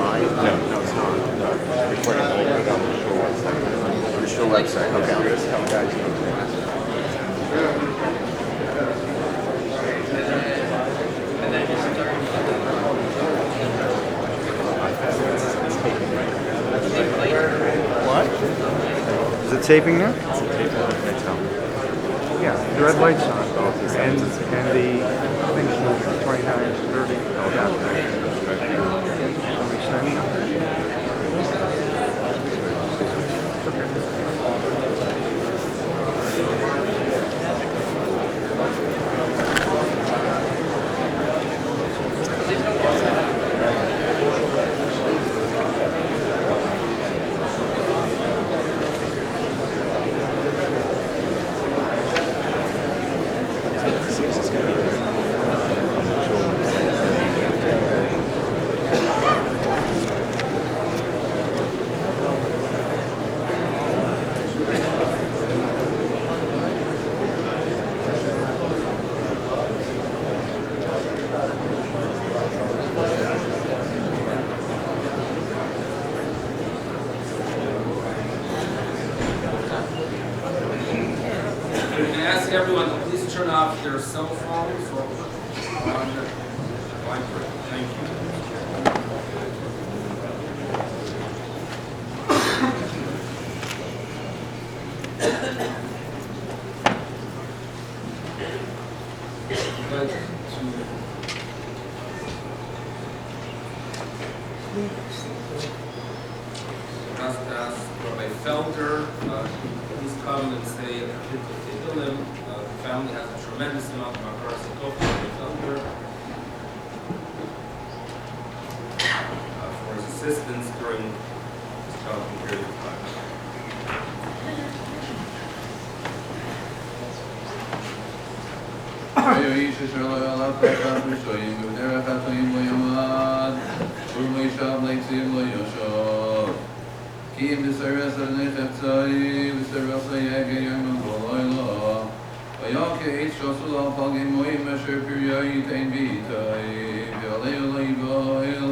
live? No, it's not. It's recording. I'll put it on the show website. On the show website. Okay. Here's how guys know. What? Is it taping now? Yeah, the red light's on. And the thing's moving 29, 30. Everyone, please turn off their cell phones or on the Wi-Fi. Thank you. Ask Rabbi Felder, please come and say a Tehillim. The family has a tremendous amount of Makaras and Rabbi Felder for his assistance during this challenging period of time. Kim b'seres al-necheftzai, b'seres al-yegei v'layla. V'yakei shosul al-pagim moim asher pirya yitain b'yitai, v'alei olei v'oil,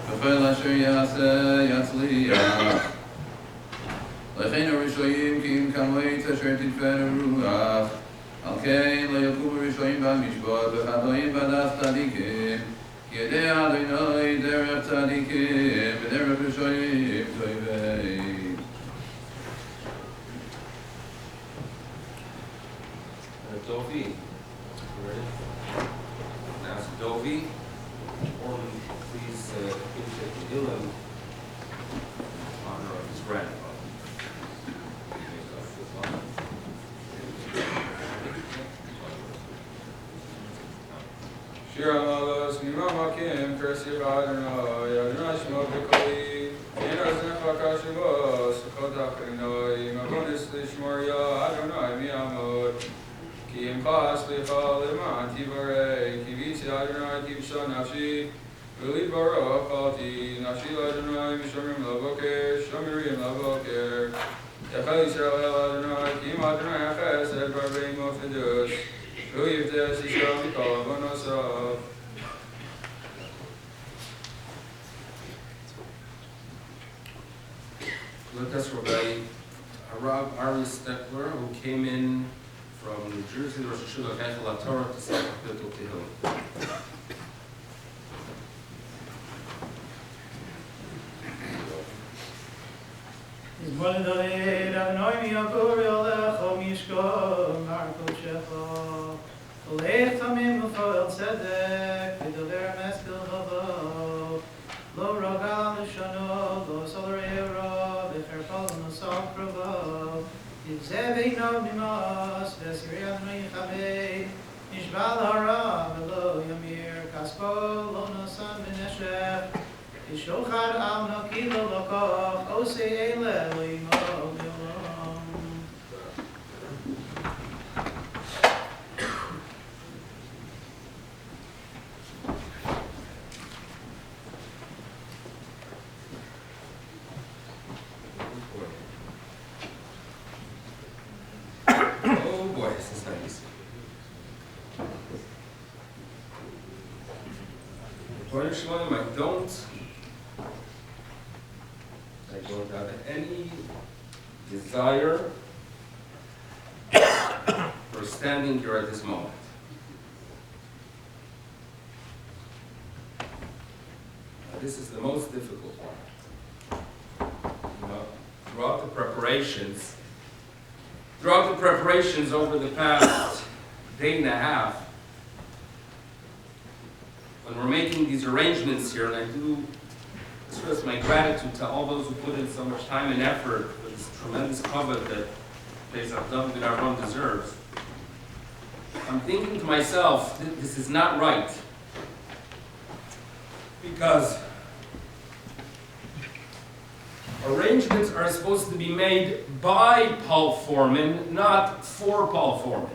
v'chel asher yaseh yatzliach. Lechein ha-rishoyim kim kamoit asher tidfen ruach, al kein lo yakubu rishoyim b'mishpat, v'chadoyim b'das tzadikim. Yedei Adonai derech tzadikim, v'derech rishoyim toivei. Dovi. Ready? Now, so Dovi, Forman, please give the Tehillim in honor of his grandfather. Shira Malos, Nimamakim, Kursi Adonai, Adonai Shmo B'Koli, Yinas Nefakashivos, Chodachrinoi, Mabonis Lishmoria, Adonai Miamot, Ki Imchas Lichal Iman Tivarei, Ki Vitzi Adonai Kivsha Nafshi, V'li Baruch Alti, Nafshi Adonai Mishamrim Lavoker, Shamirim Lavoker, Yachal Yisrael Adonai, Ki Im Adonai Chesed Barbei Mofidus, Who you there, she shall be called one of Let us Rabbi Arav Ari Steckler, who came in from New Jersey, Rosh Hashanah Keichel Torah to say Piltul Tehillim. Zbon David, Adonai Miyakor Yolecho Mishko, Marko Shecho, Olech Tamim Ufoel Tzedek, V'dover Meskel Chavo, Lo Rogal Lishono, Lo Sol Re'ero, V'cherpol Nosal Provo, Yivzeh Beino B'mos, V'esiri Adonai Yichavei, Nishbal Hara, V'lo Yamir, Kaspo, Lo Nosan B'neshech, Yishochad al Nokilo Lokoch, Ose Ele Limo Bilom. Oh boy, this is nice. According to Shlomo, I don't I don't have any desire for standing here at this moment. Now, this is the most difficult one. Throughout the preparations over the past day and a half, when we're making these arrangements here, and I do express my gratitude to all those who put in so much time and effort for this tremendous covet that Pesach David Aron deserves, I'm thinking to myself, this is not right. Because arrangements are supposed to be made by Paul Forman, not for Paul Forman.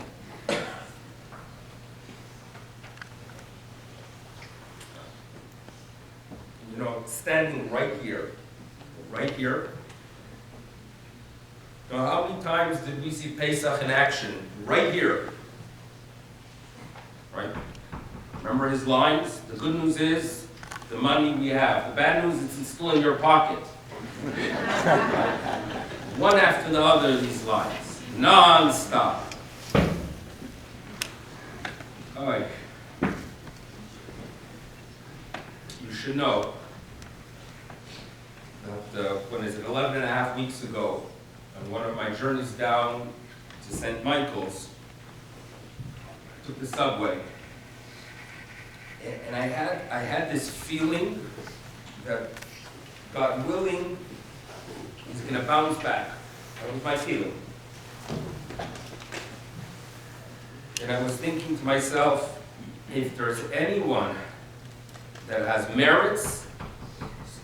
You know, standing right here. You know, how many times did we see Pesach in action? Right here. Right? Remember his lines? The good news is the money we have. The bad news is it's still in your pocket. One after the other, these lines. Non-stop. All right. You should know that when is it, 11 and a half weeks ago, on one of my journeys down to St. Michael's, I took the subway. And I had this feeling that, God willing, he's going to bounce back. That was my feeling. And I was thinking to myself, if there's anyone that has merits,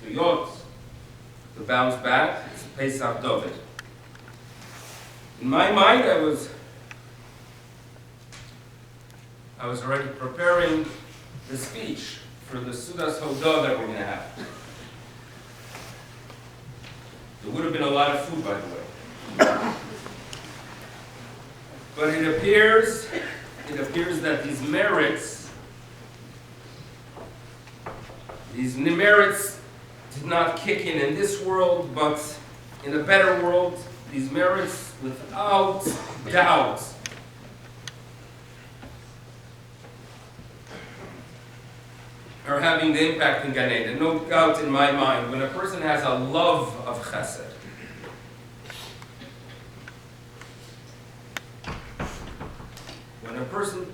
stuyot, to bounce back, it's Pesach David. In my mind, I was already preparing the speech for the Sudas Hodah that we're going to have. There would have been a lot of food, by the way. But it appears that these merits did not kick in this world, but in a better world, these merits, without doubt, are having the impact in Gan Eden. No doubt in my mind, when a person has a love of chesed, when a person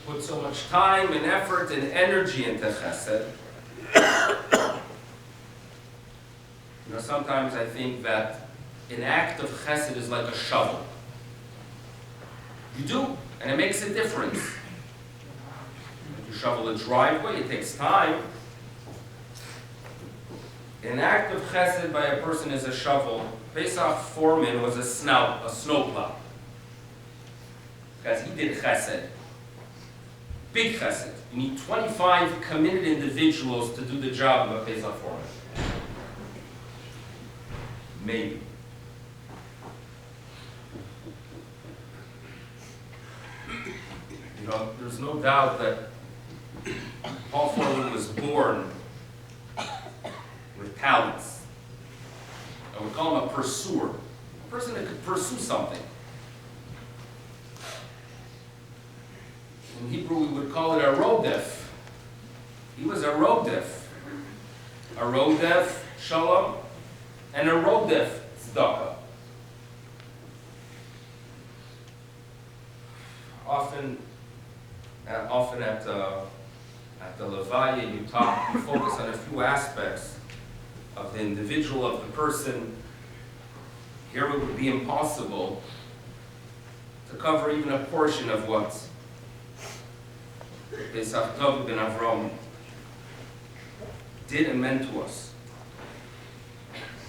puts so much time and effort and energy into chesed, you know, sometimes I think that an act of chesed is like a shovel. You do, and it makes a difference. You shovel a driveway, it takes time. An act of chesed by a person is a shovel. Pesach Forman was a snowplow. Because he did chesed. Big chesed. You need 25 committed individuals to do the job of a Pesach Forman. Maybe. You know, there's no doubt that Paul Forman was born with talents. I would call him a pursuer. A person that could pursue something. In Hebrew, we would call it a rodef. He was a rodef. A rodef, shalom, and a rodef, tzedakah. Often at the Levaya, you focus on a few aspects of the individual, of the person. Here it would be impossible to cover even a portion of what Pesach David ben Avram did and meant to us.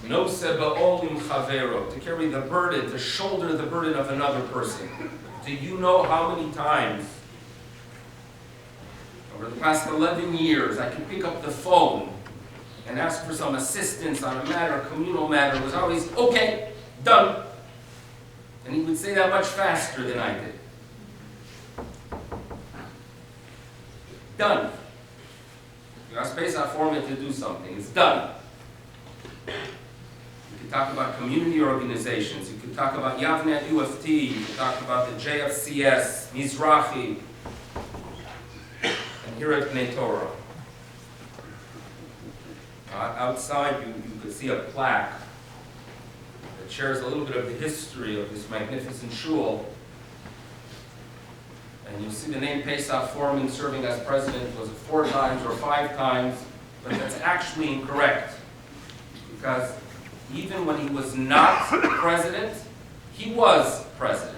No seba'olim chavero, to carry the burden, to shoulder the burden of another person. Do you know how many times over the past 11 years I could pick up the phone and ask for some assistance on a matter, a communal matter? It was always, okay, done. And he would say that much faster than I did. Done. You ask Pesach Forman to do something, it's done. could talk about community organizations. You could talk about Yavne UFT. You could talk about the JFCS, Mizrahi, and here at Bnei Torah. Outside, you could see a plaque that shares a little bit of the history of this magnificent shul. And you see the name Pesach Forman serving as president. Was it 4 times or 5 times? But that's actually incorrect. Because even when he was not president, he was president.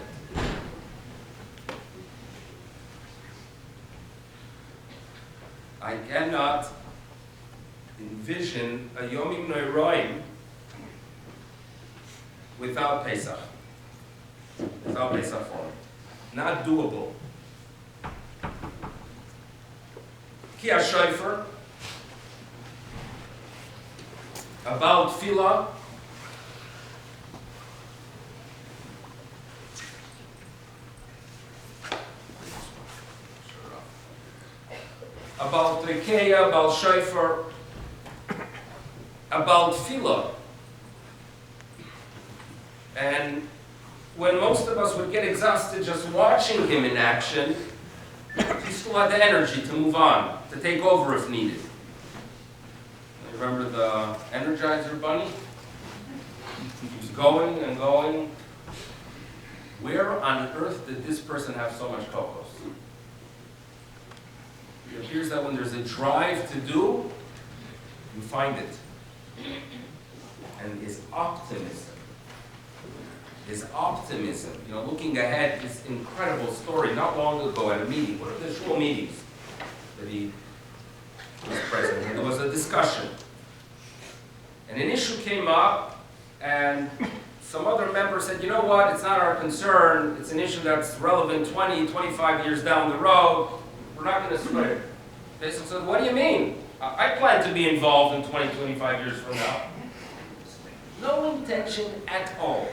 I cannot envision a Yomim Noiraim without Pesach. Without Pesach Forman. Not doable. Ki HaShofer, about Tefillah, about Rekeya, about Shofar, about Tefillah. And when most of us would get exhausted just watching him in action, he still had the energy to move on, to take over if needed. You remember the Energizer Bunny? He was going and going. Where on earth did this person have so much kokos? It appears that when there's a drive to do, you find it. And his optimism, looking ahead, this incredible story, not long ago at a meeting, one of the shul meetings that he was present, and there was a discussion. And an issue came up, and some other member said, you know what, it's not our concern, it's an issue that's relevant 20, 25 years down the road, we're not going to split it. They said, what do you mean? I plan to be involved in 20, 25 years from now. No intention at all.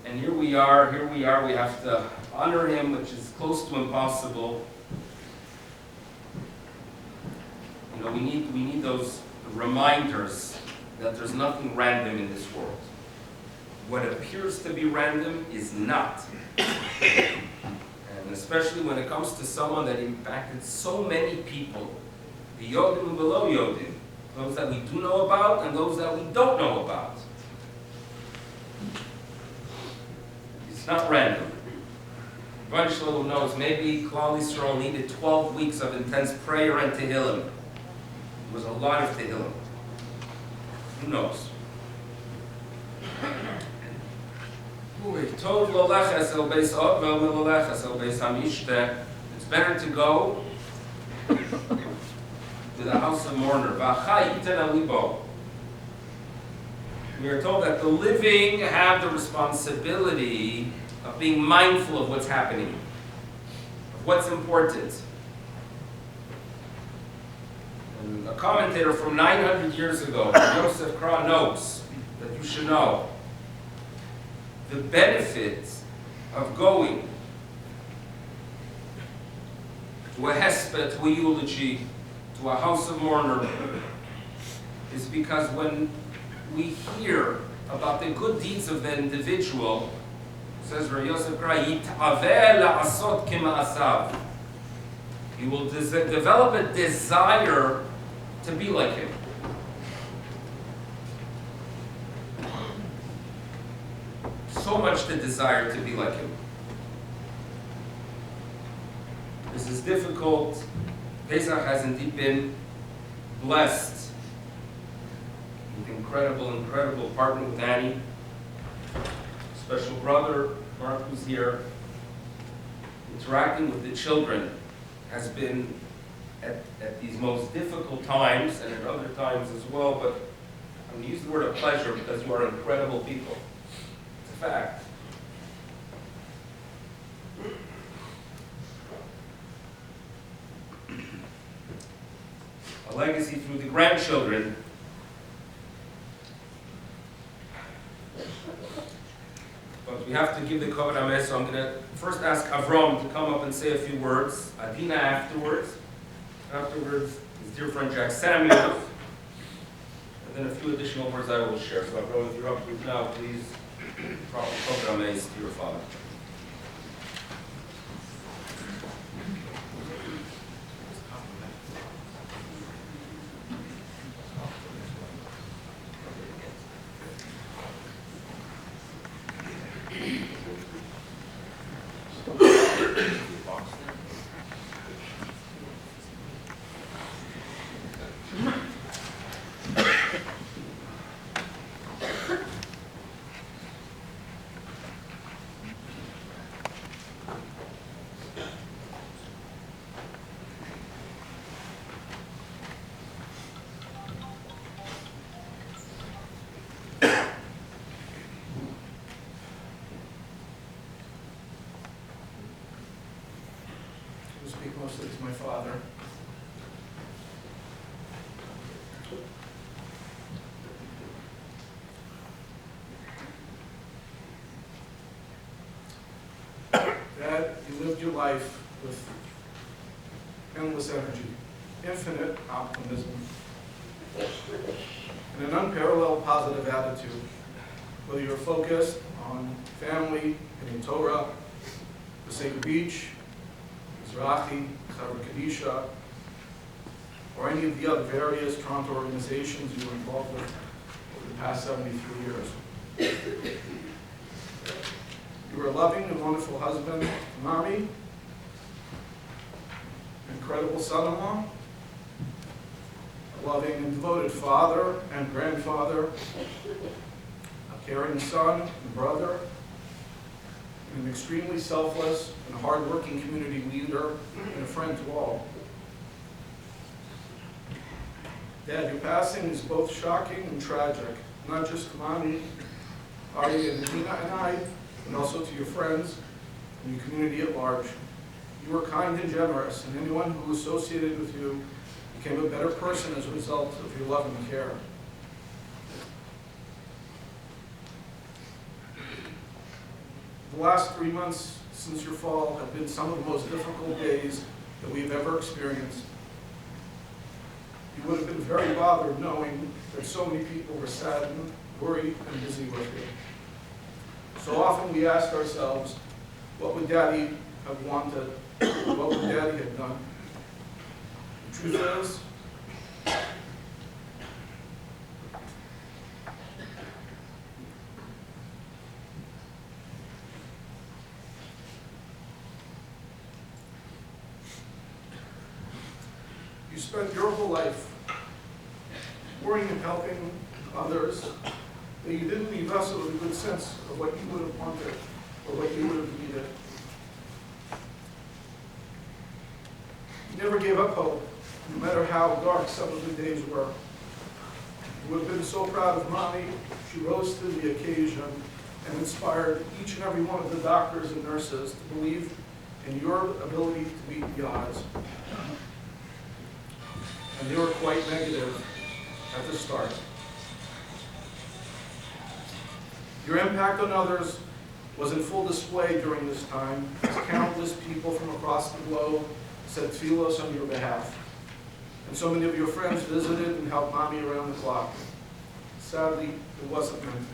And here we are, we have to honor him, which is close to impossible. We need those reminders that there's nothing random in this world. What appears to be random is not. And especially when it comes to someone that impacted so many people, the Yodim and below Yodim, those that we do know about and those that we don't know about. It's not random. Rabbi Shalom knows maybe Klal Yisrael needed 12 weeks of intense prayer and Tehillim. It was a lot of Tehillim. Who knows? It's better to go to the house of mourner. We are told that the living have the responsibility of being mindful of what's happening, of what's important. And a commentator from 900 years ago, Yosef Kra, notes that you should know the benefits of going to a hesped, to a eulogy, to a house of mourner, is because when we hear about the good deeds of the individual, says Rabbi Yosef Kra, yit'aveh la'asot k'ma'asav. He will develop a desire to be like him. So much the desire to be like him. This is difficult. Pesach has indeed been blessed with incredible partner with Annie, special brother, Mark, who's here. Interacting with the children has been at these most difficult times and at other times as well, but I'm going to use the word of pleasure because you are incredible people. It's a fact. A legacy through the grandchildren. But we have to give the Kavod Ameh, so I'm going to first ask Avram to come up and say a few words. Adina afterwards. Afterwards, his dear friend Jack Samuel. and then a few additional words I will share. So, brother, if you're up with now, please program to your father. I speak mostly to my father. Dad, you lived your life with endless energy, infinite optimism, and an unparalleled positive attitude. Whether you're focused on family, and Torah, Passaic Beach, Mizrahi, Chevra Kadisha, or any of the other various Toronto organizations you were involved with over the past 73 years. You were a loving and wonderful husband to Mommy, an incredible son-in-law, a loving and devoted father and grandfather, a caring son and brother, and an extremely selfless and hardworking community leader and a friend to all. Dad, your passing is both shocking and tragic, not just to Mommy, Ari, and Nina and I, but also to your friends and your community at large. You were kind and generous, and anyone who associated with you became a better person as a result of your love and care. The last 3 months since your fall have been some of the most difficult days that we've ever experienced. You would have been very bothered knowing that so many people were saddened, worried, and busy with you. So often we ask ourselves, what would Daddy have wanted? What would Daddy have done? The truth is, you spent your whole life worrying and helping others, that you didn't leave us with a good sense of what you would have wanted or what you would have needed. You never gave up hope, no matter how dark some of the days were. You would have been so proud of Mommy. She rose to the occasion and inspired each and every one of the doctors and nurses to believe in your ability to beat the odds. And they were quite negative at the start. Your impact on others was in full display during this time, as countless people from across the globe said tefillos on your behalf. And so many of your friends visited and helped Mommy around the clock. Sadly, it wasn't meant to be.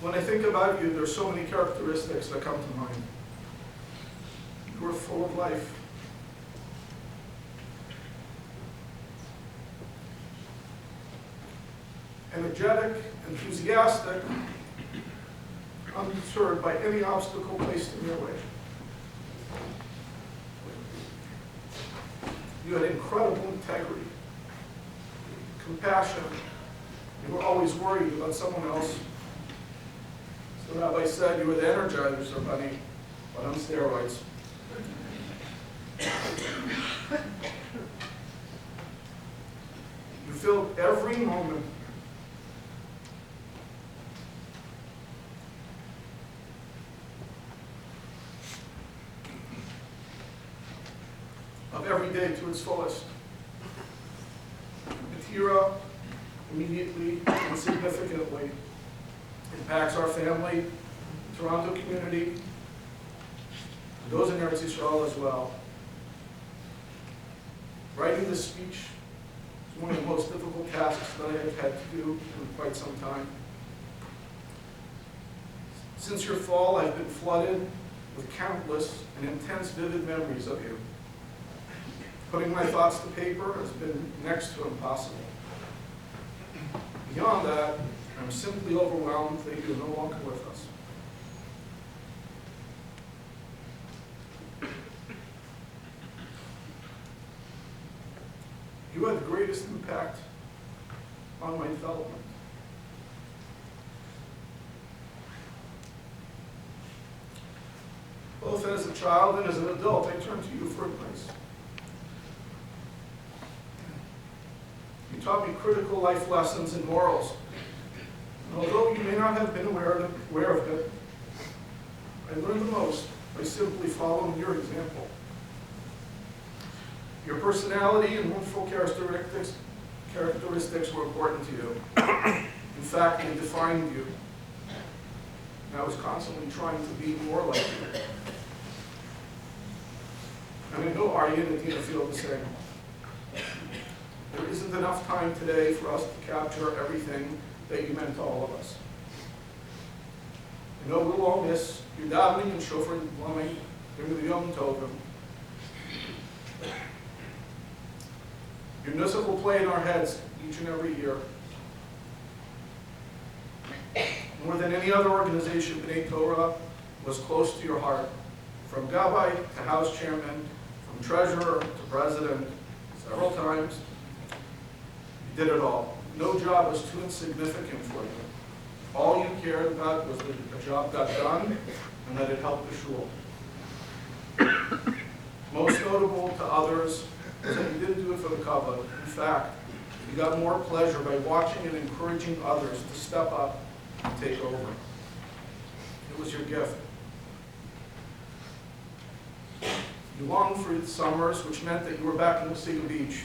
When I think about you, there's so many characteristics that come to mind. You were full of life. Energetic, enthusiastic, undeterred by any obstacle placed in your way. You had incredible integrity, compassion. You were always worried about someone else. So the rabbi said you were the Energizer bunny, but on steroids. You filled every moment of every day to its fullest. Matira, immediately and significantly, impacts our family, Toronto community, and those in Eretz Yisrael as well. Writing this speech is one of the most difficult tasks that I have had to do in quite some time. Since your fall, I've been flooded with countless and intense, vivid memories of you. Putting my thoughts to paper has been next to impossible. Beyond that, I'm simply overwhelmed that you are no longer with us. You had the greatest impact on my development. Both as a child and as an adult, I turn to you for advice. You taught me critical life lessons and morals. And although you may not have been aware of it, I learned the most by simply following your example. Your personality and wonderful characteristics were important to you. In fact, they defined you. And I was constantly trying to be more like you. And I know Arya and Adina feel the same. There isn't enough time today for us to capture everything that you meant to all of us. I know we'll all miss your davening and shofar blowing during the Yom Tovim. Your nusach will play in our heads each and every year. More than any other organization, B'nai Torah was close to your heart. From Gabbai to House Chairman, from Treasurer to President, several times. You did it all. No job was too insignificant for you. All you cared about was that the job got done and that it helped the shul. Most notable to others is that you didn't do it for the kavod. In fact, you got more pleasure by watching and encouraging others to step up and take over. It was your gift. You longed for the summers, which meant that you were back in Wasaga Beach.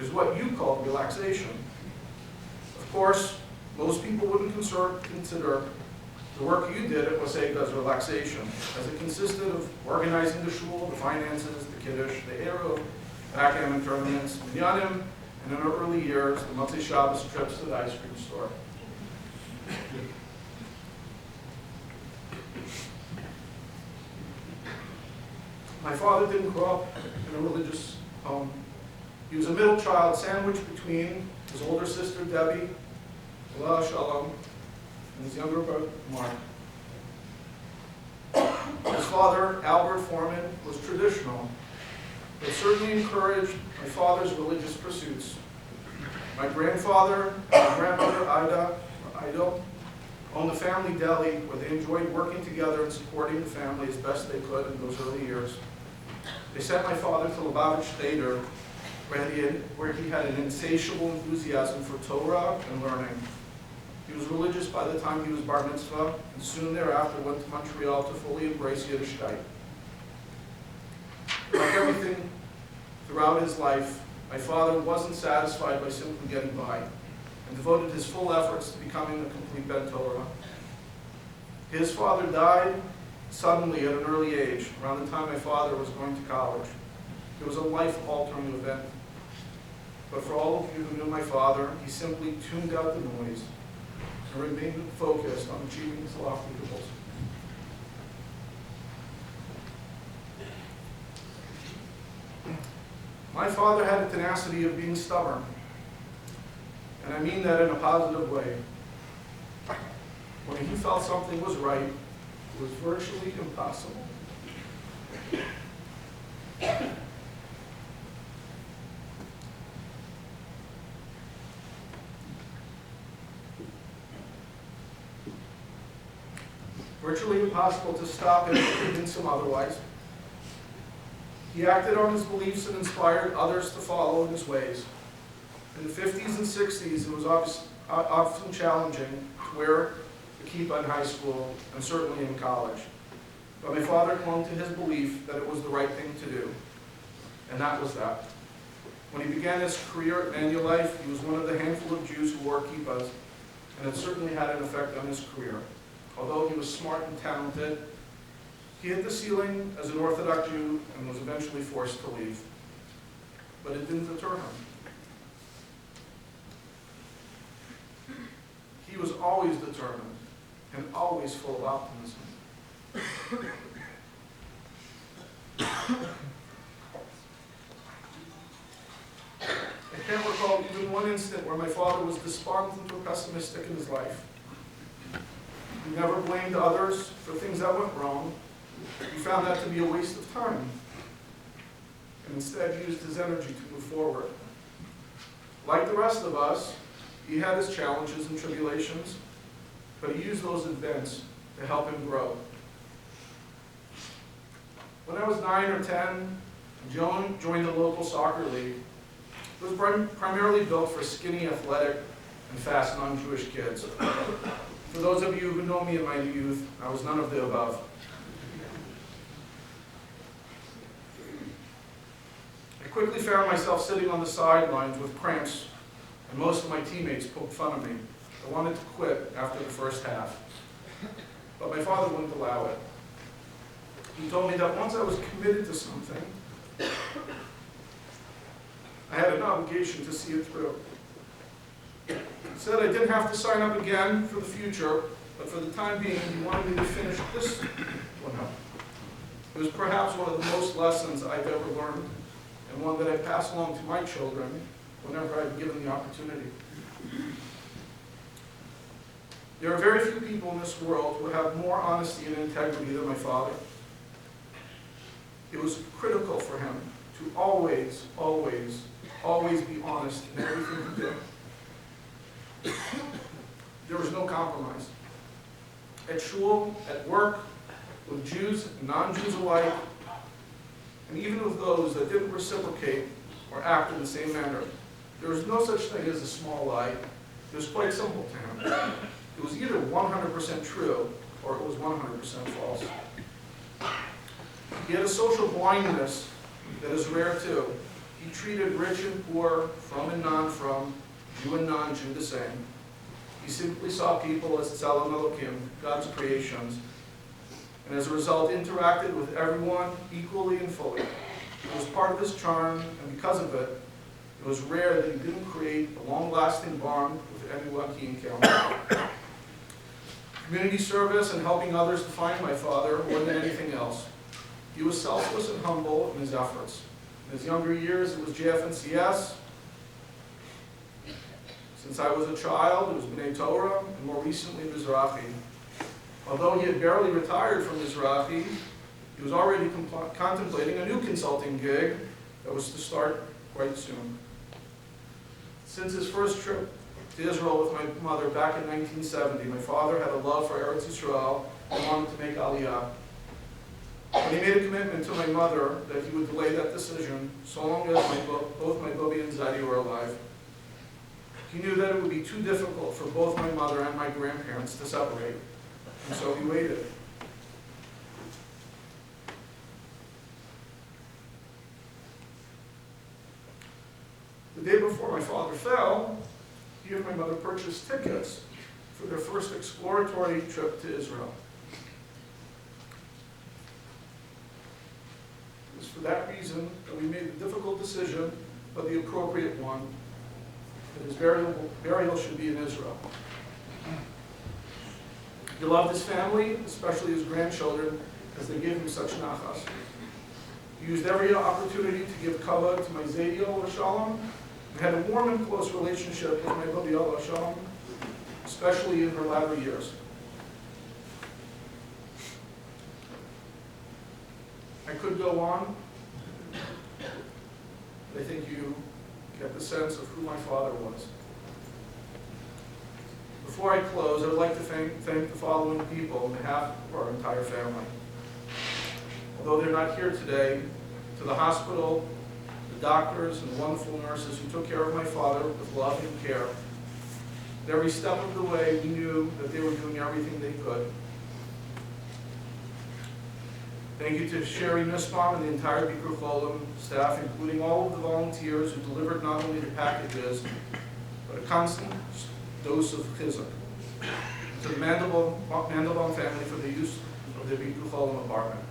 Is what you called relaxation. Of course, most people wouldn't consider the work you did at Wasaga as relaxation, as it consisted of organizing the shul, the finances, the kiddush, the eruv, backgammon tournaments, minyanim, and in our early years, the Motzei Shabbos trips to the ice cream store. My father didn't grow up in a religious home. He was a middle child sandwiched between his older sister, Debbie, Allah Shalom, and his younger brother, Mark. His father, Albert Forman, was traditional, but certainly encouraged my father's religious pursuits. My grandfather and my grandmother, Ida, owned a family deli where they enjoyed working together and supporting the family as best they could in those early years. They sent my father to Lubavitch Cheder, where he had an insatiable enthusiasm for Torah and learning. He was religious by the time he was bar mitzvah, and soon thereafter went to Montreal to fully embrace Yiddishkeit. Like everything throughout his life, my father wasn't satisfied by simply getting by, and devoted his full efforts to becoming a complete Ben Torah. His father died suddenly at an early age, around the time my father was going to college. It was a life-altering event. But for all of you who knew my father, he simply tuned out the noise and remained focused on achieving his lofty goals. My father had a tenacity of being stubborn, and I mean that in a positive way. When he felt something was right, it was virtually impossible. Virtually impossible to stop him or convince him otherwise. He acted on his beliefs and inspired others to follow in his ways. In the 50s and 60s, it was often challenging to wear the kippah in high school and certainly in college. But my father clung to his belief that it was the right thing to do, and that was that. When he began his career at Manulife, he was one of the handful of Jews who wore kippahs, and it certainly had an effect on his career. Although he was smart and talented, he hit the ceiling as an Orthodox Jew and was eventually forced to leave. But it didn't deter him. He was always determined and always full of optimism. I can't recall even one instant where my father was despondent or pessimistic in his life. He never blamed others for things that went wrong. He found that to be a waste of time, and instead used his energy to move forward. Like the rest of us, he had his challenges and tribulations, but he used those events to help him grow. When I was 9 or 10, Joan joined the local soccer league. It was primarily built for skinny, athletic, and fast non-Jewish kids. For those of you who know me in my youth, I was none of the above. I quickly found myself sitting on the sidelines with cramps, and most of my teammates poked fun of me. I wanted to quit after the first half, but my father wouldn't allow it. He told me that once I was committed to something, I had an obligation to see it through. He said I didn't have to sign up again for the future, but for the time being, he wanted me to finish this one up. It was perhaps one of the most lessons I've ever learned, and one that I pass along to my children whenever I'm given the opportunity. There are very few people in this world who have more honesty and integrity than my father. It was critical for him to always, always, always be honest in everything he did. There was no compromise. At shul, at work, with Jews and non-Jews alike, and even with those that didn't reciprocate or act in the same manner, there was no such thing as a small lie. It was quite simple to him. It was either 100% true or it was 100% false. He had a social blindness that is rare too. He treated rich and poor, from and non-from, Jew and non-Jew the same. He simply saw people as Tzelem Elokim, God's creations, and as a result interacted with everyone equally and fully. It was part of his charm, and because of it, it was rare that he didn't create a long-lasting bond with anyone he encountered. Community service and helping others defined my father more than anything else. He was selfless and humble in his efforts. In his younger years, it was JF&CS. Since I was a child, it was B'nai Torah, and more recently, Mizrahi. Although he had barely retired from Mizrahi, he was already contemplating a new consulting gig that was to start quite soon. Since his first trip to Israel with my mother back in 1970, my father had a love for Eretz Yisrael and wanted to make Aliyah. And he made a commitment to my mother that he would delay that decision so long as both my Bobby and Zadie were alive. He knew that it would be too difficult for both my mother and my grandparents to separate, and so he waited. The day before my father fell, he and my mother purchased tickets for their first exploratory trip to Israel. It was for that reason that we made the difficult decision, but the appropriate one, that his burial should be in Israel. He loved his family, especially his grandchildren, as they gave him such nachas. He used every opportunity to give kavod to my Zadie Olav Shalom, and had a warm and close relationship with my Bobby Olav Shalom, especially in her latter years. I could go on, but I think you get the sense of who my father was. Before I close, I would like to thank the following people on behalf of our entire family. Although they're not here today, to the hospital, the doctors and the wonderful nurses who took care of my father with love and care. At every step of the way, we knew that they were doing everything they could. Thank you to Sherry Nussbaum and the entire Bikur Cholim staff, including all of the volunteers who delivered not only the packages, but a constant dose of chizuk. to the Mandelbaum family for the use of the Bikur Cholim apartment.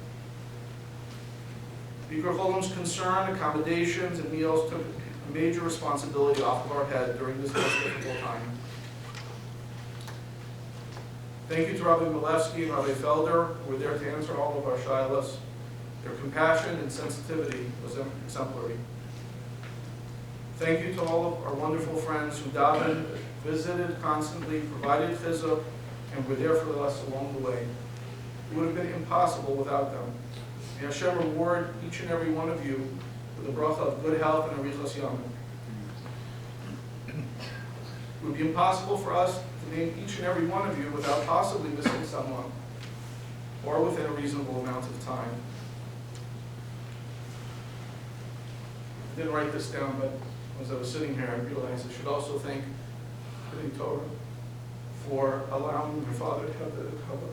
Bikur Cholim's concern, accommodations, and meals took a major responsibility off of our head during this most difficult time. Thank you to Rabbi Milevsky and Rabbi Felder, who were there to answer all of our shilas. Their compassion and sensitivity was exemplary. Thank you to all of our wonderful friends who davened, visited constantly, provided chizuk, and were there for us along the way. It would have been impossible without them. May Hashem reward each and every one of you with a bracha of good health and a arichas yamim. It would be impossible for us to name each and every one of you without possibly missing someone, or within a reasonable amount of time. I didn't write this down, but as I was sitting here, I realized I should also thank B'nai Torah for allowing my father to have the cover.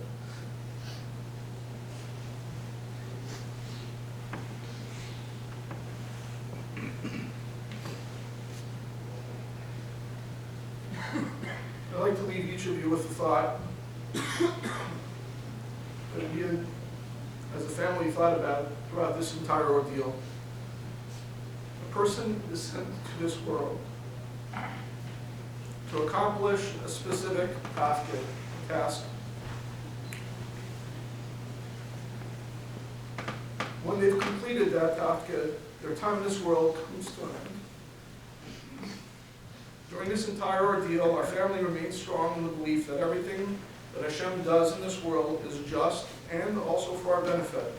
I'd like to leave each of you with the thought that we, as a family, thought about throughout this entire ordeal. A person is sent to this world to accomplish a specific task. When they've completed that tafkid, their time in this world comes to an end. During this entire ordeal, our family remains strong in the belief that everything that Hashem does in this world is just and also for our benefit.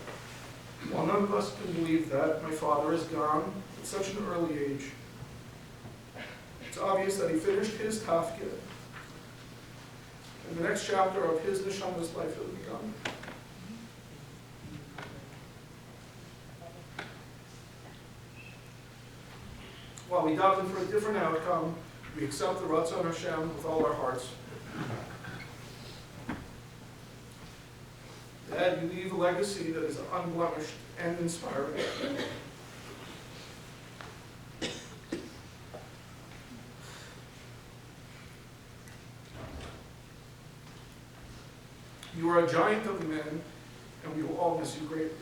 While none of us can believe that, my father is gone at such an early age. It's obvious that he finished his tafkid, and the next chapter of his neshama's life has begun. While we daven for a different outcome, we accept the Ratzon Hashem with all our hearts. Dad, you leave a legacy that is unblemished and inspiring. You are a giant of men, and we will all miss you greatly.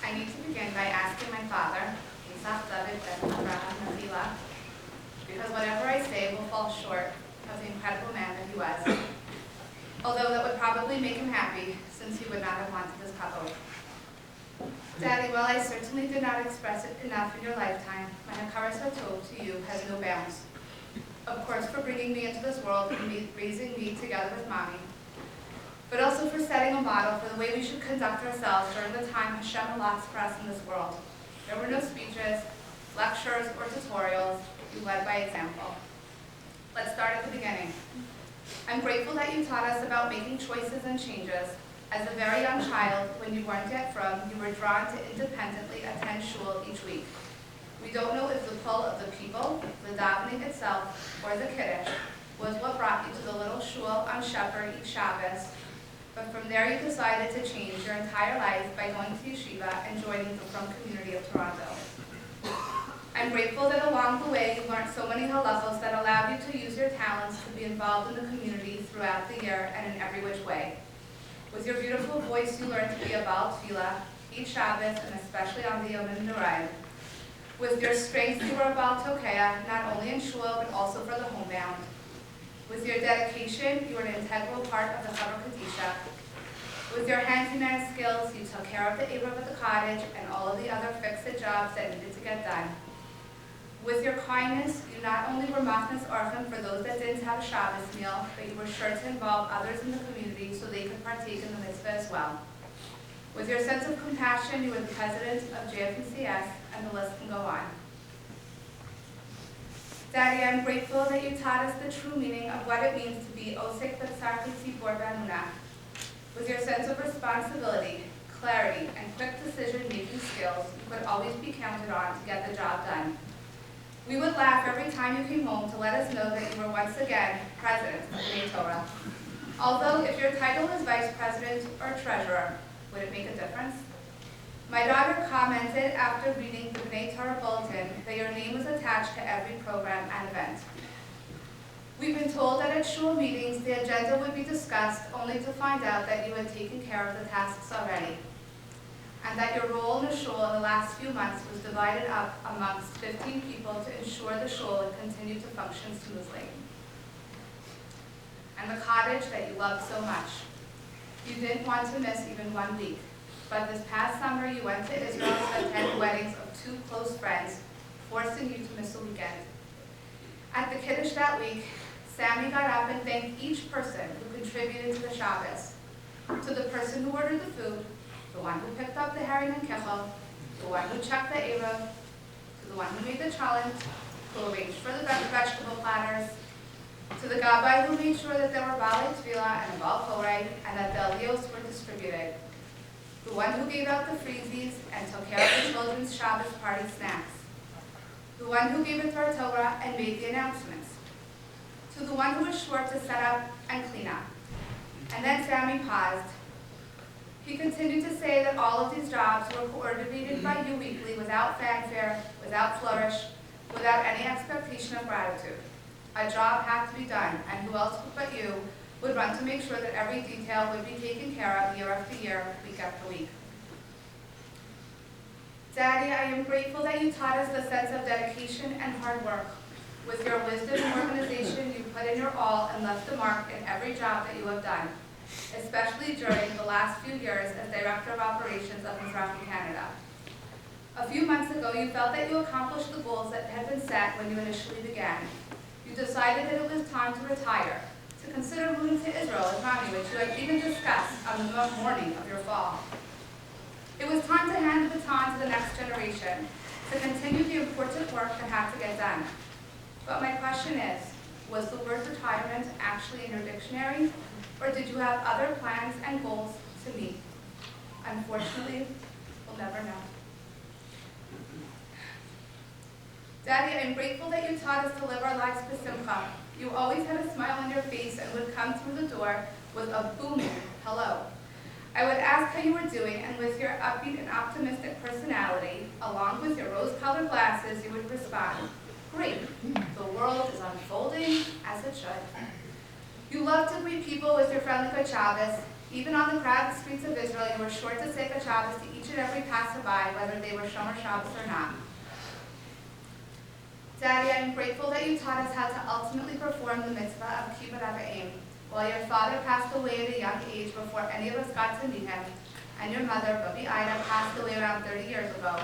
I need to begin by asking my father, because whatever I say will fall short of the incredible man that he was. Although that would probably make him happy, since he would not have wanted this couple. Daddy, while I certainly did not express it enough in your lifetime, my hakaras hatov to you has no bounds. Of course, for bringing me into this world and raising me together with Mommy, but also for setting a model for the way we should conduct ourselves during the time Hashem allots for us in this world. There were no speeches, lectures, or tutorials. You led by example. Let's start at the beginning. I'm grateful that you taught us about making choices and changes. As a very young child, when you weren't yet from, you were drawn to independently attend shul each week. We don't know if the pull of the people, the davening itself, or the kiddush was what brought you to the little shul on Shepherd each Shabbos, but from there you decided to change your entire life by going to yeshiva and joining the Frum community of Toronto. I'm grateful that along the way you learned so many halachos that allowed you to use your talents to be involved in the community throughout the year and in every which way. With your beautiful voice, you learned to be a Baal Tefillah each Shabbos and especially on the Yom Noraim. With your strength, you were a Baal Tokeah, not only in shul but also for the homebound. With your dedication, you were an integral part of the Chaver Kadisha. With your handyman skills, you took care of the Eruv at the cottage and all of the other fixed jobs that needed to get done. With your kindness, you not only were machnas orchim for those that didn't have a Shabbos meal, but you were sure to involve others in the community so they could partake in the mitzvah as well. With your sense of compassion, you were the president of JFNCS, and the list can go on. Daddy, I'm grateful that you taught us the true meaning of what it means to be osek b'tzar tzibor b'amunah. With your sense of responsibility, clarity, and quick decision-making skills, you could always be counted on to get the job done. We would laugh every time you came home to let us know that you were once again president of B'nai Torah. Although if your title is vice president or treasurer, would it make a difference? My daughter commented after reading the B'nai Torah bulletin that your name was attached to every program and event. We've been told that at shul meetings the agenda would be discussed only to find out that you had taken care of the tasks already, and that your role in the shul in the last few months was divided up amongst 15 people to ensure the shul would continue to function smoothly. And the cottage that you loved so much. You didn't want to miss even 1 week, but this past summer you went to Israel to attend weddings of 2 close friends, forcing you to miss a weekend. At the Kiddush that week, Sammy got up and thanked each person who contributed to the Shabbos. To the person who ordered the food, the one who picked up the herring and kechel, the one who checked the eruv, to the one who made the cholent, who arranged for the vegetable platters, to the gabbai who made sure that there were balei tefillah and a bal korei, and that the aliyos were distributed, the one who gave out the freezies and took care of the children's Shabbos party snacks, the one who gave it to our Torah and made the announcements, to the one who was sure to set up and clean up. And then Sammy paused. He continued to say that all of these jobs were coordinated by you weekly without fanfare, without flourish, without any expectation of gratitude. A job had to be done, and who else but you would run to make sure that every detail would be taken care of year after year, week after week. Daddy, I am grateful that you taught us the sense of dedication and hard work. With your wisdom and organization, you put in your all and left a mark in every job that you have done, especially during the last few years as Director of Operations of Mizrahi Canada. A few months ago, you felt that you accomplished the goals that had been set when you initially began. You decided that it was time to retire, to consider moving to Israel as Mommy, which you had even discussed on the morning of your fall. It was time to hand the baton to the next generation, to continue the important work that had to get done. But my question is, was the word retirement actually in your dictionary, or did you have other plans and goals to meet? Unfortunately, we'll never know. Daddy, I am grateful that you taught us to live our lives with simcha. You always had a smile on your face and would come through the door with a booming hello. I would ask how you were doing, and with your upbeat and optimistic personality, along with your rose-colored glasses, you would respond, great, the world is unfolding as it should. You loved to greet people with your friendly good Shabbos. Even on the crowded streets of Israel, you were sure to say good Shabbos to each and every passerby, whether they were Shomer Shabbos or not. Daddy, I am grateful that you taught us how to ultimately perform the mitzvah of kibbud av v'em. While your father passed away at a young age before any of us got to meet him, and your mother, Babi Ida, passed away around 30 years ago,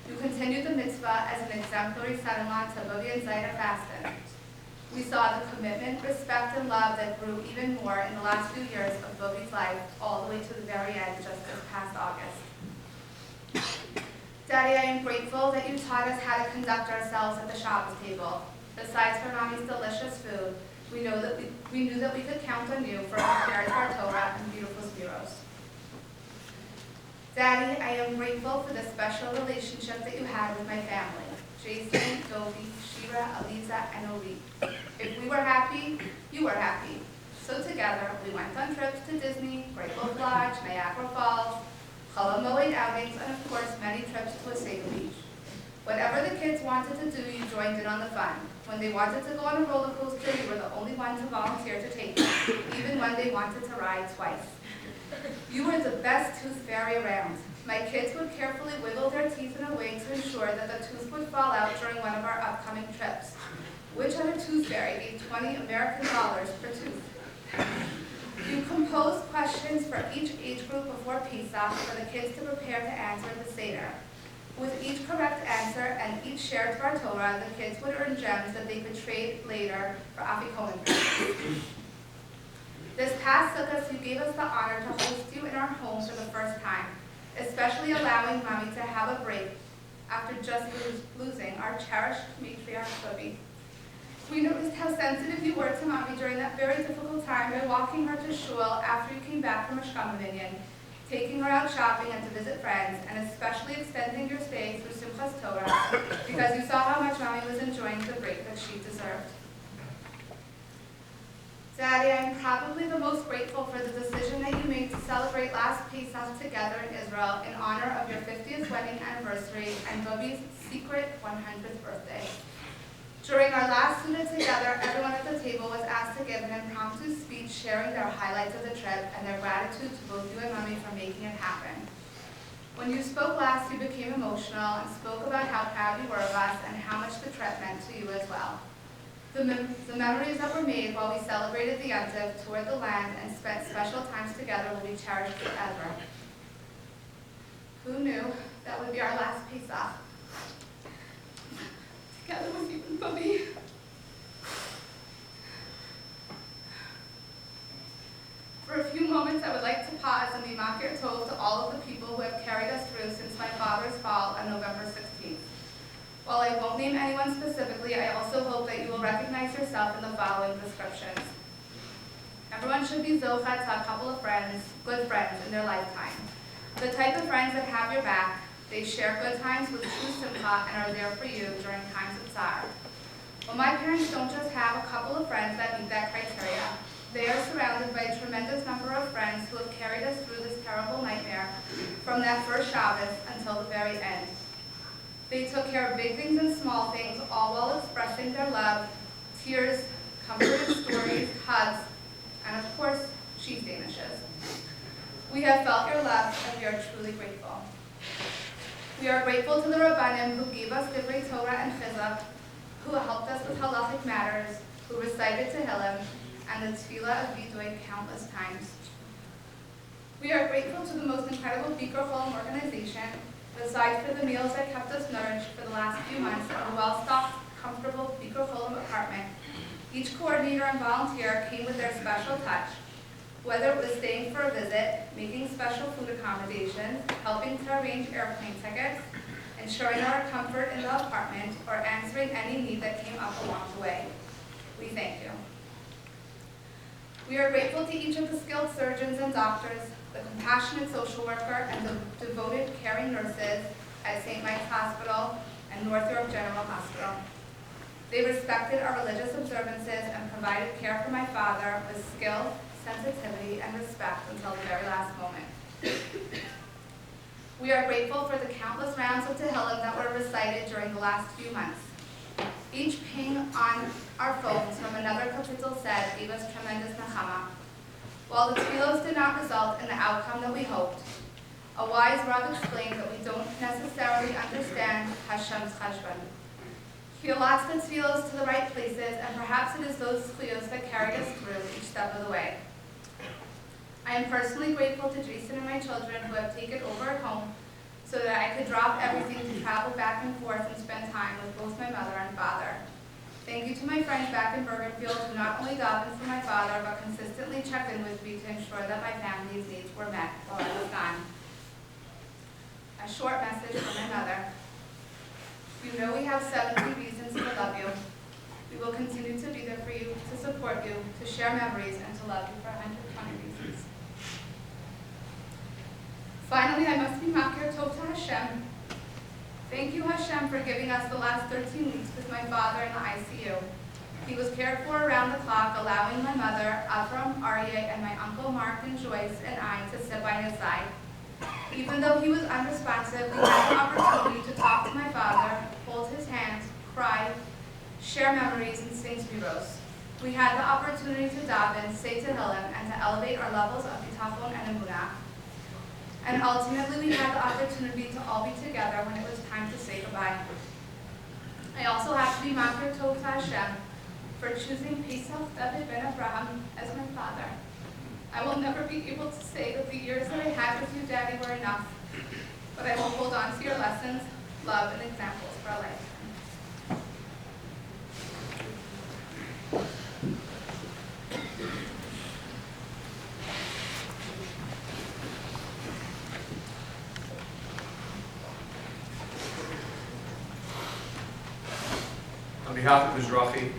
you continued the mitzvah as an exemplary son-in-law to Babi and Zaida Fasten. We saw the commitment, respect, and love that grew even more in the last few years of Babi's life, all the way to the very end, just this past August. Daddy, I am grateful that you taught us how to conduct ourselves at the Shabbos table. Besides for Mommy's delicious food, we knew that we could count on you for our care to our Torah and beautiful spiros. Daddy, I am grateful for the special relationship that you had with my family, Jason, Dovie, Shira, Aliza, and Ori. If we were happy, you were happy. So together, we went on trips to Disney, Great Wolf Lodge, Niagara Falls, Chol Hamoed outings, and of course, many trips to Hespaydim Beach. Whatever the kids wanted to do, you joined in on the fun. When they wanted to go on a roller coaster, you were the only one to volunteer to take them, even when they wanted to ride twice. You were the best tooth fairy around. My kids would carefully wiggle their teeth in a way to ensure that the tooth would fall out during one of our upcoming trips. Which other tooth fairy gave $20 American per tooth? You composed questions for each age group before Pesach for the kids to prepare to answer the Seder. With each correct answer and each shared to our Torah, the kids would earn gems that they could trade later for afikomen presents. This past Sukkot, you gave us the honor to host you in our home for the first time, especially allowing Mommy to have a break after just losing our cherished matriarch, Bubby. We noticed how sensitive you were to Mommy during that very difficult time by walking her to shul after you came back from a Shkama Minyan, taking her out shopping and to visit friends, and especially extending your stay through Simchas Torah because you saw how much Mommy was enjoying the break that she deserved. Daddy, I am probably the most grateful for the decision that you made to celebrate last Pesach together in Israel in honor of your 50th wedding anniversary and Bubby's secret 100th birthday. During our last dinner together, everyone at the table was asked to give an impromptu speech sharing their highlights of the trip and their gratitude to both you and Mommy for making it happen. When you spoke last, you became emotional and spoke about how proud you were of us and how much the trip meant to you as well. The memories that were made while we celebrated the Yontif, toured the land, and spent special times together will be cherished forever. Who knew that would be our last Pesach? Together with you and Bubby. For a few moments, I would like to pause and be makir tov to all of the people who have carried us through since my father's fall on November 16th. While I won't name anyone specifically, I also hope that you will recognize yourself in the following descriptions. Everyone should be zochet to a couple of friends, good friends in their lifetime. The type of friends that have your back, they share good times with true simcha and are there for you during times of tsar. Well, my parents don't just have a couple of friends that meet that criteria. They are surrounded by a tremendous number of friends who have carried us through this terrible nightmare from that first Shabbos until the very end. They took care of big things and small things, all while expressing their love, tears, comforting stories, hugs, and of course, cheese danishes. We have felt your love, and we are truly grateful. We are grateful to the Rabbanim who gave us Divrei Torah and Chizuk, who helped us with halachic matters, who recited Tehillim, and the Tefillah of Vidui countless times. We are grateful to the most incredible Bikur Cholim organization, besides for the meals that kept us nourished for the last few months and a well-stocked, comfortable Bikur Cholim apartment. Each coordinator and volunteer came with their special touch, whether it was staying for a visit, making special food accommodations, helping to arrange airplane tickets, ensuring our comfort in the apartment, or answering any need that came up along the way. We thank you. We are grateful to each of the skilled surgeons and doctors, the compassionate social worker, and the devoted caring nurses at St. Mike's Hospital and North York General Hospital. They respected our religious observances and provided care for my father with skill, sensitivity, and respect until the very last moment. We are grateful for the countless rounds of Tehillim that were recited during the last few months. Each ping on our phones from another kapitel said gave us tremendous nachama. While the tefillos did not result in the outcome that we hoped, a wise Rav explained that we don't necessarily understand Hashem's cheshbon. He allots the tefillos to the right places, and perhaps it is those tefillos that carried us through each step of the way. I am personally grateful to Jason and my children who have taken over at home so that I could drop everything to travel back and forth and spend time with both my mother and father. Thank you to my friends back in Bergenfield who not only davened for my father, but consistently checked in with me to ensure that my family's needs were met while I was gone. A short message from my mother. You know we have 70 reasons to love you. We will continue to be there for you, to support you, to share memories, and to love you for 120 reasons. Finally, I must be makir tov to Hashem. Thank you, Hashem, for giving us the last 13 weeks with my father in the ICU. He was cared for around the clock, allowing my mother, Avram, Aryeh, and my uncle Mark and Joyce and I to sit by his side. Even though he was unresponsive, we had the opportunity to talk to my father, hold his hands, cry, share memories, and sing Spiros. We had the opportunity to daven, say Tehillim, and to elevate our levels of bitachon and emunah. And ultimately, we had the opportunity to all be together when it was time to say goodbye. I also have to be makir tov to Hashem for choosing Pesach David ben Abraham as my father. I will never be able to say that the years that I had with you, Daddy, were enough, but I will hold on to your lessons, love, and examples for our life. On behalf of Mizrahi,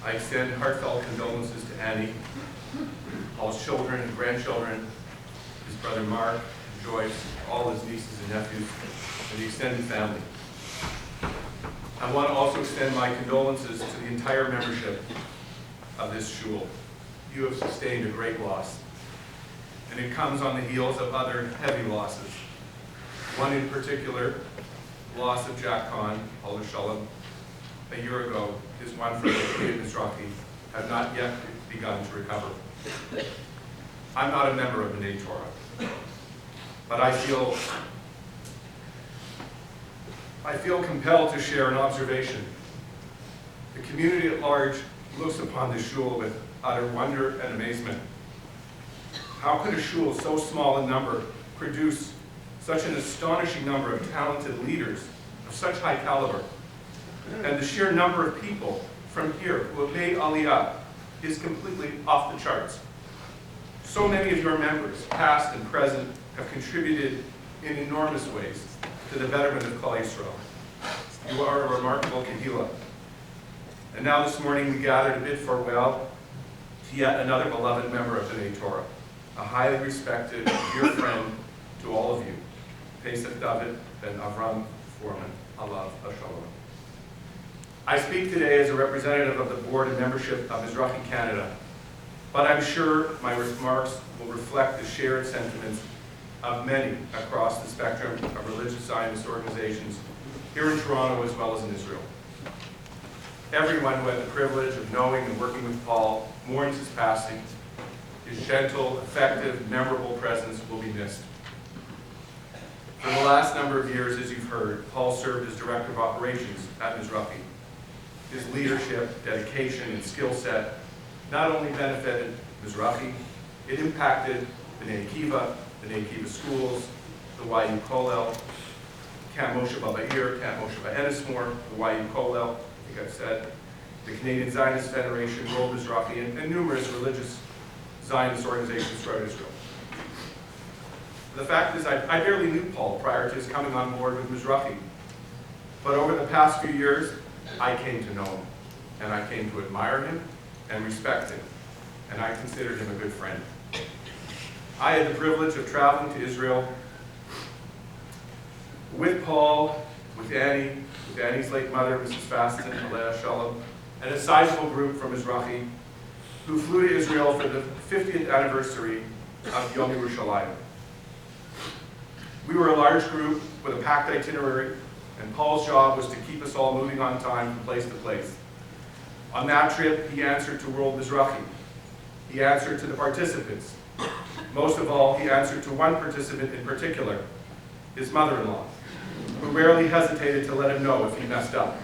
I extend heartfelt condolences to Annie, all his children and grandchildren, his brother Mark, Joyce, all his nieces and nephews, and the extended family. I want to also extend my condolences to the entire membership of this shul. You have sustained a great loss, and it comes on the heels of other heavy losses. One in particular, loss of Jack Kahn, Allah Shalom, a year ago, is one for which we at Mizrahi have not yet begun to recover. I'm not a member of B'nai Torah, but I feel compelled to share an observation. The community at large looks upon the shul with utter wonder and amazement. How could a shul so small in number produce such an astonishing number of talented leaders of such high caliber? And the sheer number of people from here who have made Aliyah is completely off the charts. So many of your members, past and present, have contributed in enormous ways to the betterment of Klal Yisrael. You are a remarkable Kehillah. And now this morning we gather to bid farewell to yet another beloved member of B'nai Torah, a highly respected, dear friend to all of you, Pesach David ben Avram Forman, Alav Shalom. I speak today as a representative of the board and membership of Mizrahi Canada, but I'm sure my remarks will reflect the shared sentiments of many across the spectrum of religious Zionist organizations here in Toronto as well as in Israel. Everyone who had the privilege of knowing and working with Paul mourns his passing. His gentle, effective, memorable presence will be missed. For the last number of years, as you've heard, Paul served as Director of Operations at Mizrahi. His leadership, dedication, and skill set not only benefited Mizrahi, it impacted B'nai Akiva schools, the YU Kollel, Camp Moshe Baba'ir, Camp Moshe Ba'Enismore, the YU Kollel, I think I've said, the Canadian Zionist Federation, World Mizrahi, and numerous religious Zionist organizations throughout Israel. The fact is, I barely knew Paul prior to his coming on board with Mizrahi, but over the past few years, I came to know him, and I came to admire him and respect him, and I considered him a good friend. I had the privilege of traveling to Israel with Paul, with Annie's late mother, Mrs. Fasten, Alea Shalom, and a sizable group from Mizrahi who flew to Israel for the 50th anniversary of Yom Yerushalayim. We were a large group with a packed itinerary, and Paul's job was to keep us all moving on time from place to place. On that trip, he answered to World Mizrahi. He answered to the participants. Most of all, he answered to one participant in particular, his mother-in-law, who rarely hesitated to let him know if he messed up.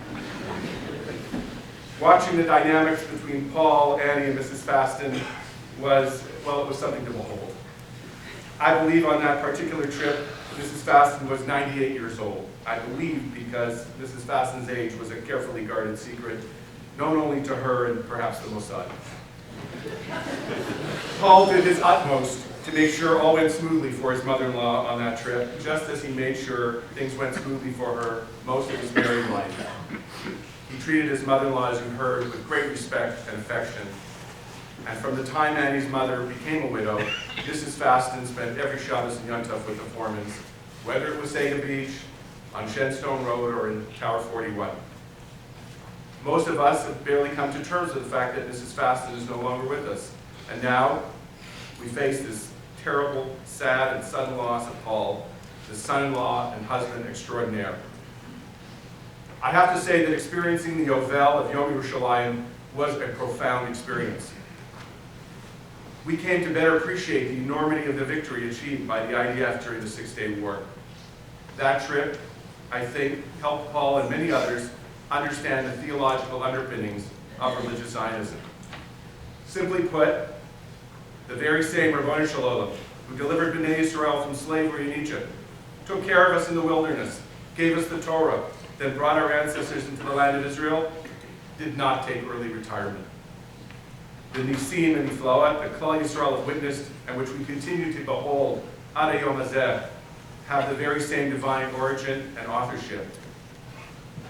Watching the dynamics between Paul, Annie, and Mrs. Fasten was something to behold. I believe on that particular trip, Mrs. Fasten was 98 years old. I believe because Mrs. Fasten's age was a carefully guarded secret, known only to her and perhaps the Mossad. Paul did his utmost to make sure all went smoothly for his mother-in-law on that trip, just as he made sure things went smoothly for her most of his married life. He treated his mother-in-law, as you heard, with great respect and affection. And from the time Annie's mother became a widow, Mrs. Fasten spent every Shabbos and Yontif with the Formans, whether it was Sega Beach, on Shenstone Road, or in Tower 41. Most of us have barely come to terms with the fact that Mrs. Fasten is no longer with us. And now we face this terrible, sad, and sudden loss of Paul, the son-in-law and husband extraordinaire. I have to say that experiencing the Yovel of Yom Yerushalayim was a profound experience. We came to better appreciate the enormity of the victory achieved by the IDF during the Six-Day War. That trip, I think, helped Paul and many others understand the theological underpinnings of religious Zionism. Simply put, the very same Rabbanu Shalom who delivered B'nai Yisrael from slavery in Egypt, took care of us in the wilderness, gave us the Torah, then brought our ancestors into the land of Israel, did not take early retirement. The Nisim and Niflaot that Klal Yisrael have witnessed and which we continue to behold, Ad Yom Hazeh, have the very same divine origin and authorship.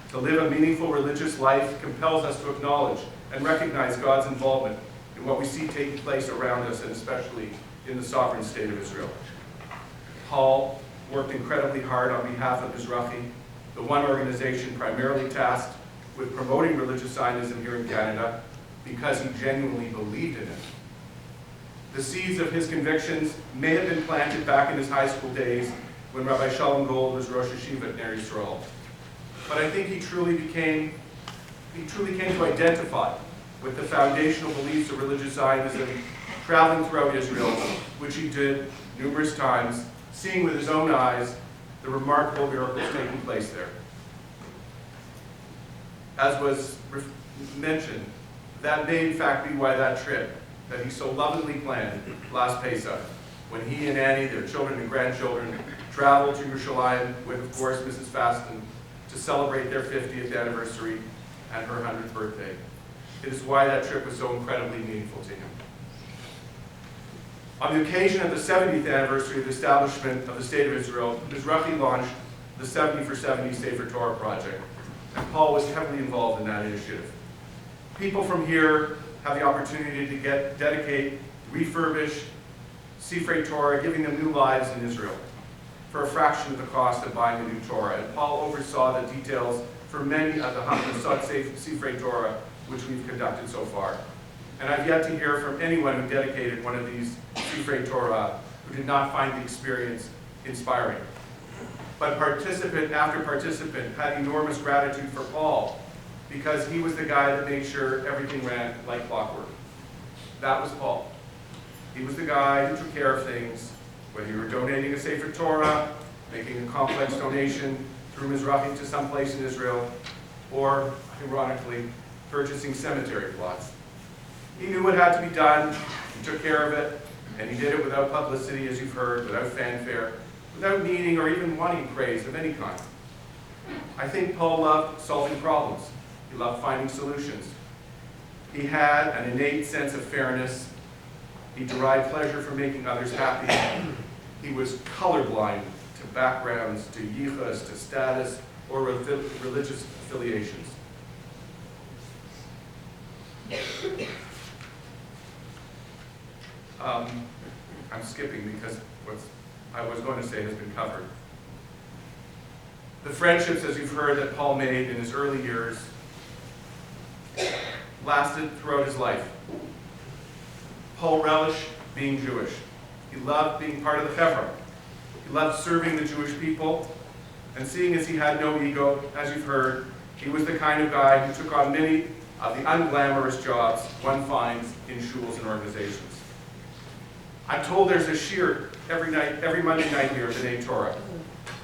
To live a meaningful religious life compels us to acknowledge and recognize God's involvement in what we see taking place around us, and especially in the sovereign state of Israel. Paul worked incredibly hard on behalf of Mizrahi, the one organization primarily tasked with promoting religious Zionism here in Canada, because he genuinely believed in it. The seeds of his convictions may have been planted back in his high school days when Rabbi Shalom Gold was Rosh Yeshiva at Ner Yisrael. But I think he truly came to identify with the foundational beliefs of religious Zionism, traveling throughout Israel, which he did numerous times, seeing with his own eyes the remarkable miracles taking place there. As was mentioned, that may in fact be why that trip that he so lovingly planned last Pesach, when he and Annie, their children and grandchildren, traveled to Yerushalayim with, of course, Mrs. Fasten to celebrate their 50th anniversary and her 100th birthday. It is why that trip was so incredibly meaningful to him. On the occasion of the 70th anniversary of the establishment of the State of Israel, Mizrahi launched the 70 for 70 Sefer Torah project, and Paul was heavily involved in that initiative. People from here have the opportunity to dedicate, refurbish Sefer Torah, giving them new lives in Israel for a fraction of the cost of buying a new Torah. And Paul oversaw the details for many of the Hamasot Sefer Torah which we've conducted so far. And I've yet to hear from anyone who dedicated one of these Sefer Torah who did not find the experience inspiring. But participant after participant had enormous gratitude for Paul, because he was the guy that made sure everything ran like clockwork. That was Paul. He was the guy who took care of things, whether you were donating a Sefer Torah, making a complex donation through Mizrahi to some place in Israel, or, ironically, purchasing cemetery plots. He knew what had to be done, he took care of it, and he did it without publicity, as you've heard, without fanfare, without needing or even wanting praise of any kind. I think Paul loved solving problems. He loved finding solutions. He had an innate sense of fairness. He derived pleasure from making others happy. He was colorblind to backgrounds, to yichus, to status, or religious affiliations. I'm skipping because what I was going to say has been covered. The friendships, as you've heard, that Paul made in his early years lasted throughout his life. Paul relished being Jewish. He loved being part of the Chevra. He loved serving the Jewish people, and seeing as he had no ego, as you've heard, he was the kind of guy who took on many of the unglamorous jobs one finds in shuls and organizations. I'm told there's a shir every Monday night here at the B'nai Torah.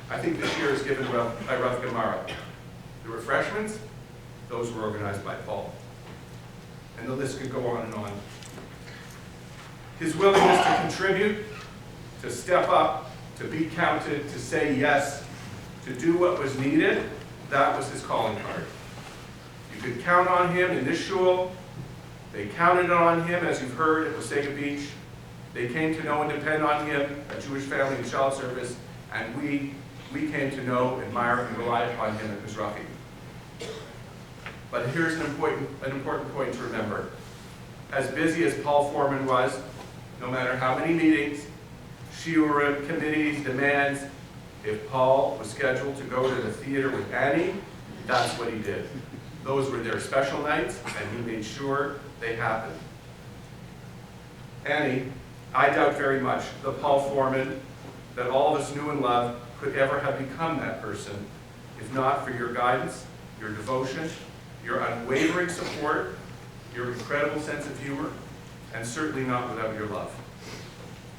I think the shir is given by Rav Gemara. The refreshments, those were organized by Paul. And the list could go on and on. His willingness to contribute, to step up, to be counted, to say yes, to do what was needed, that was his calling card. You could count on him in this shul. They counted on him, as you've heard, at Wasega Beach. They came to know and depend on him at Jewish Family and Child Service, and we came to know, admire, and rely upon him at Mizrahi. But here's an important point to remember. As busy as Paul Forman was, no matter how many meetings, shiurim, committees, demands, if Paul was scheduled to go to the theater with Annie, that's what he did. Those were their special nights, and he made sure they happened. Annie, I doubt very much the Paul Forman that all of us knew and loved could ever have become that person, if not for your guidance, your devotion, your unwavering support, your incredible sense of humor, and certainly not without your love.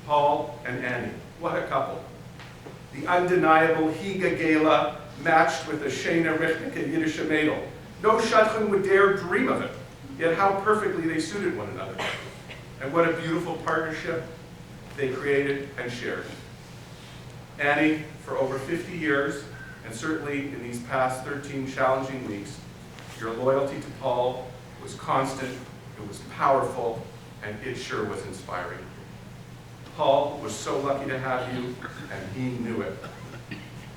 Paul and Annie, what a couple. The undeniable Higa Gela matched with the Shena Richnik and Yiddish Mädel. No shadchan would dare dream of it, yet how perfectly they suited one another. And what a beautiful partnership they created and shared. Annie, for over 50 years, and certainly in these past 13 challenging weeks, your loyalty to Paul was constant, it was powerful, and it sure was inspiring. Paul was so lucky to have you, and he knew it.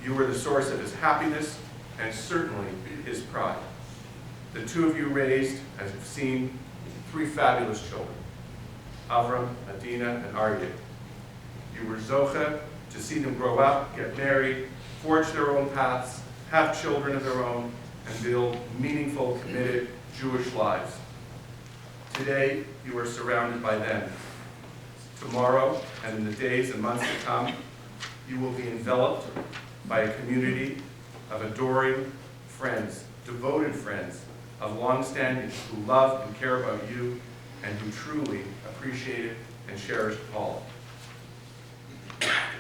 You were the source of his happiness, and certainly his pride. The two of you raised, as you've seen, 3 fabulous children, Avram, Adina, and Aryeh. You were zoche to see them grow up, get married, forge their own paths, have children of their own, and build meaningful, committed Jewish lives. Today, you are surrounded by them. Tomorrow, and in the days and months to come, you will be enveloped by a community of adoring friends, devoted friends, of long-standing, who love and care about you, and who truly appreciate it and cherish Paul.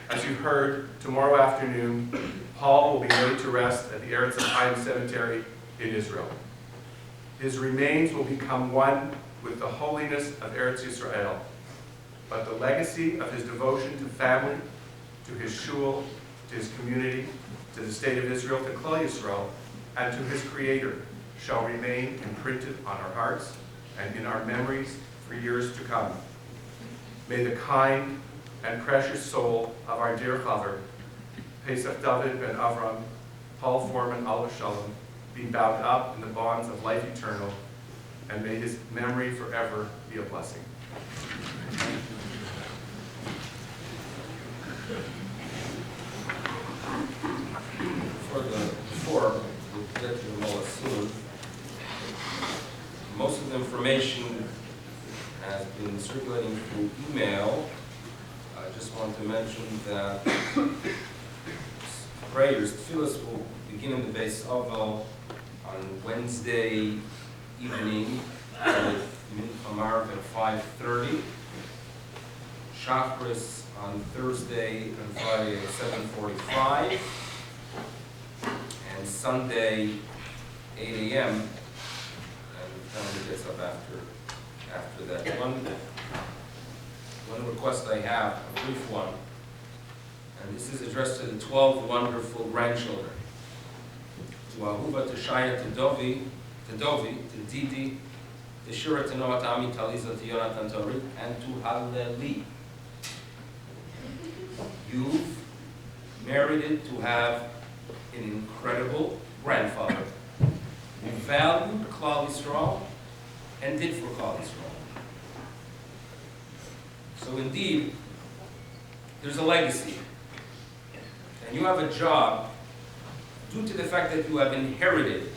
As you've heard, tomorrow afternoon, Paul will be laid to rest at the Hespaydim cemetery in Israel. His remains will become one with the holiness of Eretz Yisrael, but the legacy of his devotion to family, to his shul, to his community, to the state of Israel, to Klal Yisrael, and to his Creator shall remain imprinted on our hearts and in our memories for years to come. May the kind and precious soul of our dear Chaver, Pesach David ben Avram, Paul Forman Alav Shalom, be bound up in the bonds of life eternal, and may his memory forever be a blessing. Before we get to the Mola soon, most of the information has been circulating through email. I just want to mention that prayers, tefillas, will begin in the Beis Ovel on Wednesday evening with Mincha at 5:30. Chakras on Thursday and Friday at 7:45. And Sunday, 8 a.m. And the family gets up after that. One request I have, a brief one, and this is addressed to the 12 wonderful grandchildren. To Ahuva, to Shaya, to Dovi, to Didi, to Shira, to Noah, to Ami, to Aliza, to Yonatan, to Rik, and to Haleli. You've merited to have an incredible grandfather who valued Klal Yisrael and did for Klal Yisrael. So indeed, there's a legacy. And you have a job, due to the fact that you have inherited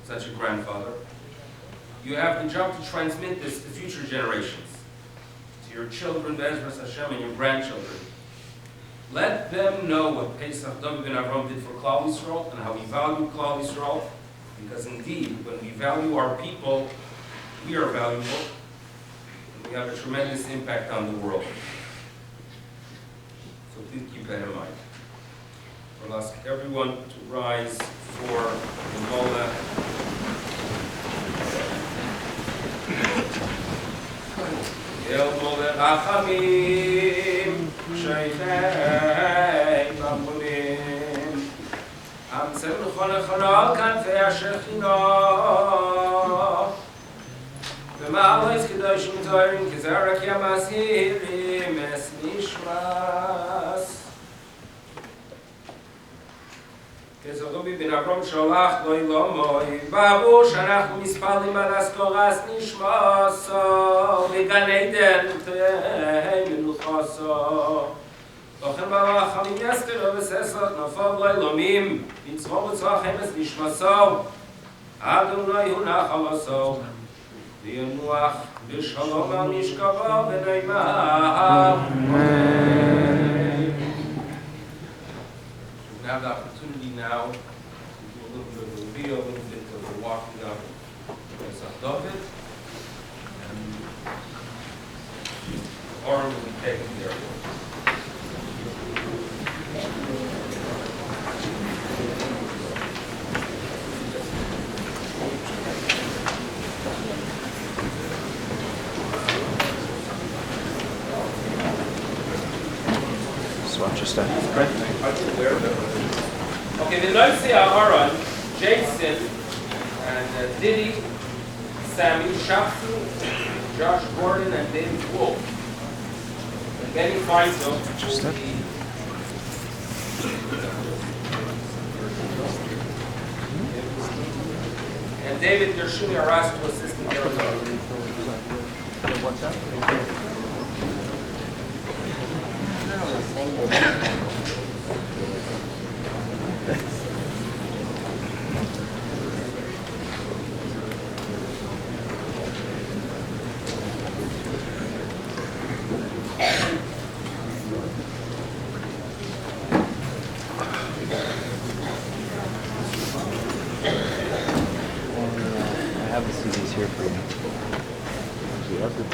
such a grandfather, you have the job to transmit this to future generations, to your children, Be'ezras Hashem, and your grandchildren. Let them know what Pesach David ben Avram did for Klal Yisrael and how he valued Klal Yisrael, because indeed, when we value our people, we are valuable, and we have a tremendous impact on the world. So please keep that in mind. I'll ask everyone to rise for the Mola. El Mola Rachamim, Sheikhay Bamurim, Am Tzemel Chonechonal Kanfei HaShechinah, V'ma'alois Kedoshim Toirim Kizarak Yamasirim Es Nishmas. כזרבי בן אברהם שולח לו אילומוי, ברור שאנחנו מספלים על אסקורס נשמוסו, וגן עדן תהי מנוחוסו. לכן ברחמים יסתרו וססות נפוב לו אילומים, יצרו בצוח אמס נשמסו, אדוני הוא נחלוסו, וינוח בשלום על משכבו ונאמר. We have the opportunity now to do a little bit of a reveal, a little bit of a walking up Pesach David, and the Orim will be taken there. Swatch your stuff. Okay, the notes here are Jason and Diddy, Sammy Shafsu, Josh Gordon, and David Wolf. And Benny Feinzel will be. And David Gershuni are asked to assist in their I have the CDs here for you. Do you have the-